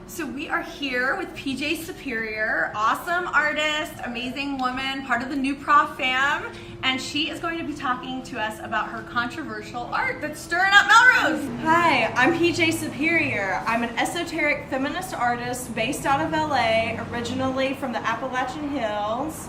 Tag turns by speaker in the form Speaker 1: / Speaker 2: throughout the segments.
Speaker 1: So we are here with PJ Superior, awesome artist, amazing woman, part of the new Prof fam, and she is going to be talking to us about her controversial art that's stirring up Melrose.
Speaker 2: Hi, I'm PJ Superior. I'm an esoteric feminist artist based out of LA, originally from the Appalachian Hills,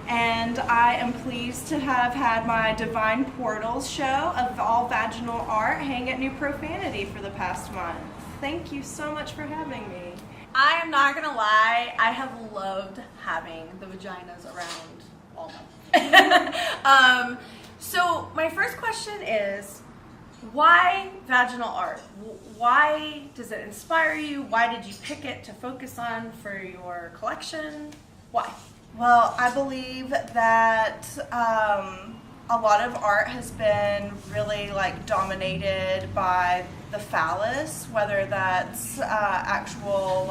Speaker 2: and I am pleased to have had my Divine Portals show of all vaginal art hang at New Profanity for the past month. Thank you so much for having me.
Speaker 1: I am not gonna lie, I have loved having the vaginas around all month. So my first question is, why vaginal art? Why does it inspire you? Why did you pick it to focus on for your collection? Why?
Speaker 2: Well, I believe that a lot of art has been really dominated by the phallus, whether that's actual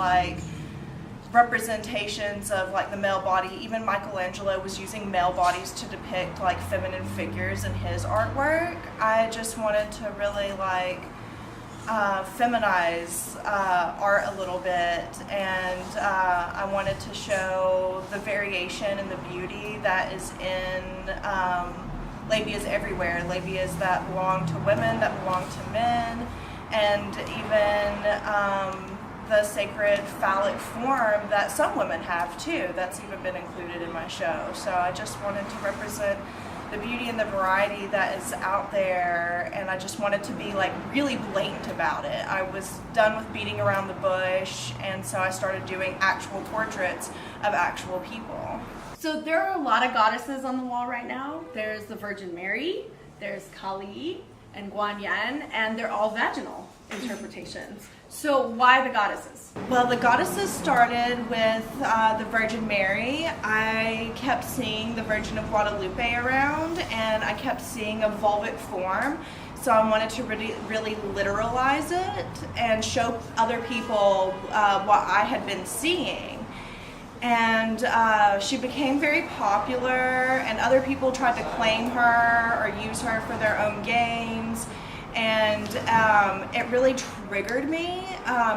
Speaker 2: representations of the male body. Even Michelangelo was using male bodies to depict feminine figures in his artwork. I just wanted to really feminize art a little bit, and I wanted to show the variation and the beauty that is in labias everywhere, labias that belong to women, that belong to men, and even the sacred phallic form that some women have too. That's even been included in my show. So I just wanted to represent the beauty and the variety that is out there, and I just wanted to be really blatant about it. I was done with beating around the bush, and so I started doing actual portraits of actual people.
Speaker 1: So there are a lot of goddesses on the wall right now. There's the Virgin Mary, there's Kali and Guan Yin, and they're all vaginal interpretations. So why the goddesses?
Speaker 2: Well, the goddesses started with the Virgin Mary. I kept seeing the Virgin of Guadalupe around, and I kept seeing a vulvic form. So I wanted to really literalize it and show other people what I had been seeing. And she became very popular, and other people tried to claim her or use her for their own gains. And it really triggered me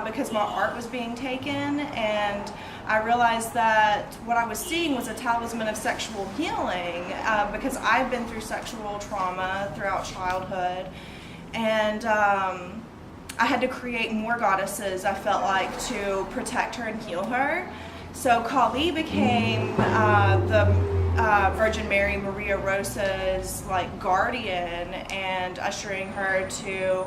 Speaker 2: because my art was being taken, and I realized that what I was seeing was a talisman of sexual healing because I've been through sexual trauma throughout childhood, and I had to create more goddesses, I felt like, to protect her and heal her. So Kali became the Virgin Mary Maria Rosa's guardian, and ushering her to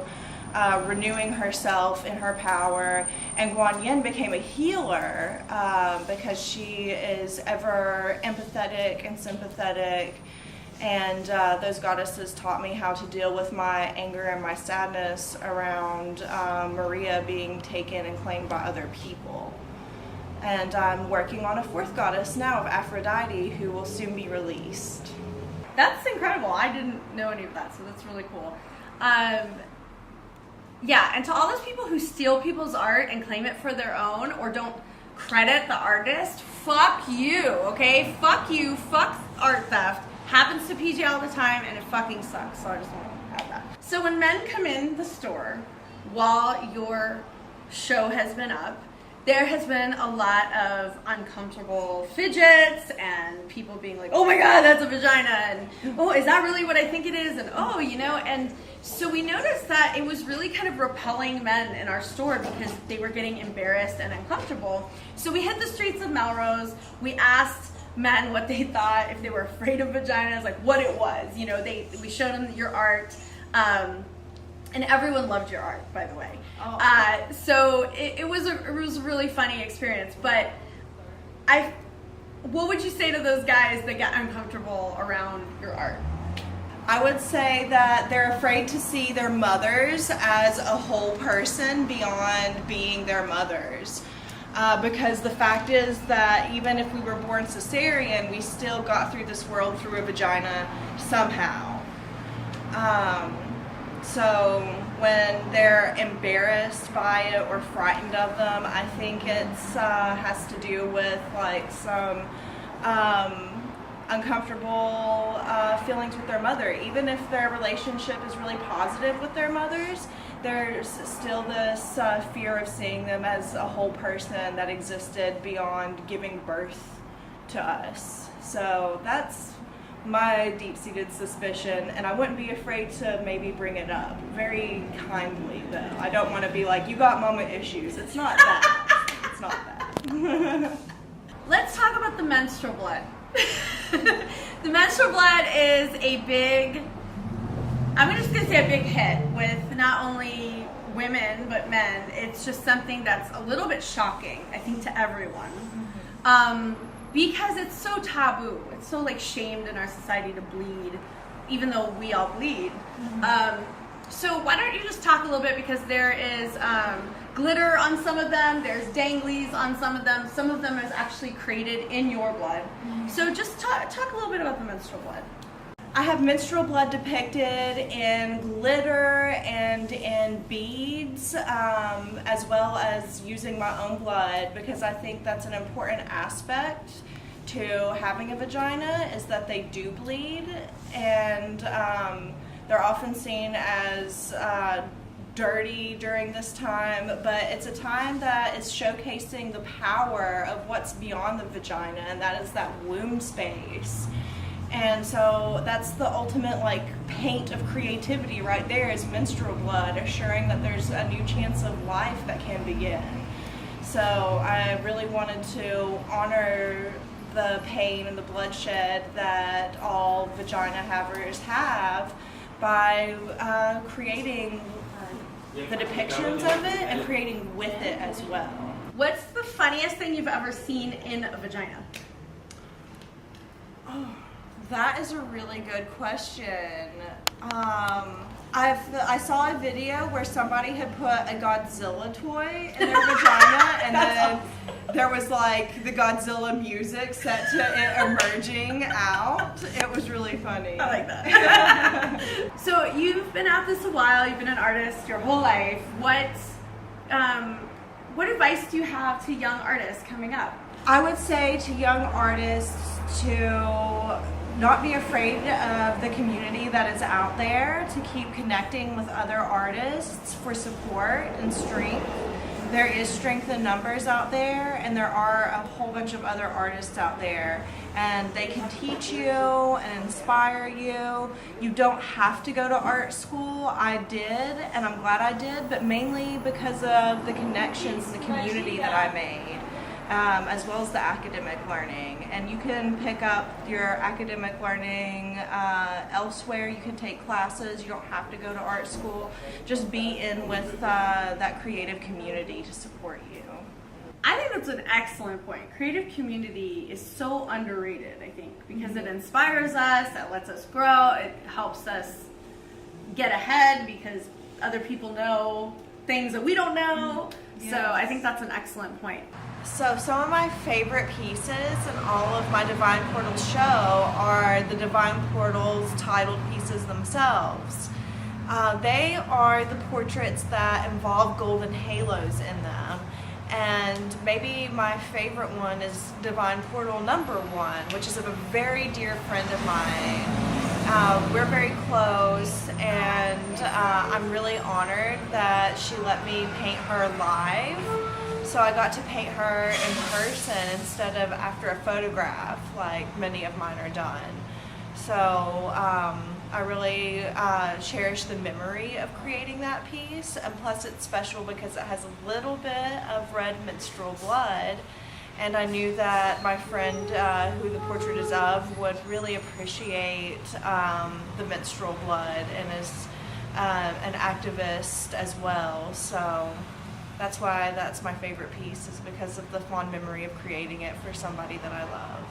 Speaker 2: renewing herself in her power. And Guan Yin became a healer because she is ever empathetic and sympathetic. And those goddesses taught me how to deal with my anger and my sadness around Maria being taken and claimed by other people. And I'm working on a fourth goddess now of Aphrodite, who will soon be released.
Speaker 1: That's incredible. I didn't know any of that, so that's really cool. Yeah, and to all those people who steal people's art and claim it for their own or don't credit the artist, fuck you, okay? Fuck you, fuck art theft. Happens to PJ all the time, and it fucking sucks, so I just want to add that. So when men come in the store while your show has been up, there has been a lot of uncomfortable fidgets and people being like, oh my god, that's a vagina, and oh, is that really what I think it is, and oh, and so we noticed that it was really kind of repelling men in our store because they were getting embarrassed and uncomfortable. So we hit the streets of Melrose, we asked men what they thought, if they were afraid of vaginas, what it was, we showed them your art, and everyone loved your art, by the way.
Speaker 2: Oh.
Speaker 1: So it was a really funny experience. But what would you say to those guys that got uncomfortable around your art?
Speaker 2: I would say that they're afraid to see their mothers as a whole person beyond being their mothers. Because the fact is that even if we were born cesarean, we still got through this world through a vagina somehow. So when they're embarrassed by it or frightened of them, I think it's has to do with some uncomfortable feelings with their mother. Even if their relationship is really positive with their mothers, there's still this fear of seeing them as a whole person that existed beyond giving birth to us. So that's my deep-seated suspicion, and I wouldn't be afraid to maybe bring it up. Very kindly, though. I don't want to be like, you got mama issues. It's not that. It's not that.
Speaker 1: Let's talk about the menstrual blood. The menstrual blood is a big, I'm just going to say a big hit with not only women, but men. It's just something that's a little bit shocking, I think, to everyone. Because it's so taboo. It's so like shamed in our society to bleed, even though we all bleed. So why don't you just talk a little bit, because there is glitter on some of them, there's danglies on some of them is actually created in your blood. So just talk a little bit about the menstrual blood.
Speaker 2: I have menstrual blood depicted in glitter and in beads, as well as using my own blood, because I think that's an important aspect to having a vagina, is that they do bleed, and they're often seen as dirty during this time, but it's a time that is showcasing the power of what's beyond the vagina, and that is that womb space. And so that's the ultimate like paint of creativity right there, is menstrual blood, assuring that there's a new chance of life that can begin. So I really wanted to honor the pain and the bloodshed that all vagina havers have by creating the depictions of it and creating with it as well.
Speaker 1: What's the funniest thing you've ever seen in a vagina?
Speaker 2: Oh, that is a really good question. I saw a video where somebody had put a Godzilla toy in their vagina, and then there was like the Godzilla music set to it emerging out. It was really funny.
Speaker 1: I like that. So you've been at this a while. You've been an artist your whole life. What advice do you have to young artists coming up?
Speaker 2: I would say to young artists to not be afraid of the community that is out there, to keep connecting with other artists for support and strength. There is strength in numbers out there, and there are a whole bunch of other artists out there, and they can teach you and inspire you. You don't have to go to art school. I did, and I'm glad I did, but mainly because of the connections and the community that I made. As well as the academic learning. And you can pick up your academic learning elsewhere. You can take classes. You don't have to go to art school. Just be in with that creative community to support you.
Speaker 1: I think that's an excellent point. Creative community is so underrated, I think, because it inspires us, it lets us grow, it helps us get ahead because other people know things that we don't know. Yes. So I think that's an excellent point.
Speaker 2: So some of my favorite pieces in all of my Divine Portals show are the Divine Portals titled pieces themselves. They are the portraits that involve golden halos in them. And maybe my favorite one is Divine Portal number 1, which is of a very dear friend of mine. We're very close, and I'm really honored that she let me paint her live. So I got to paint her in person instead of after a photograph like many of mine are done. So I really cherish the memory of creating that piece, and plus it's special because it has a little bit of red menstrual blood, and I knew that my friend who the portrait is of would really appreciate the menstrual blood, and is an activist as well. So that's why that's my favorite piece, is because of the fond memory of creating it for somebody that I love.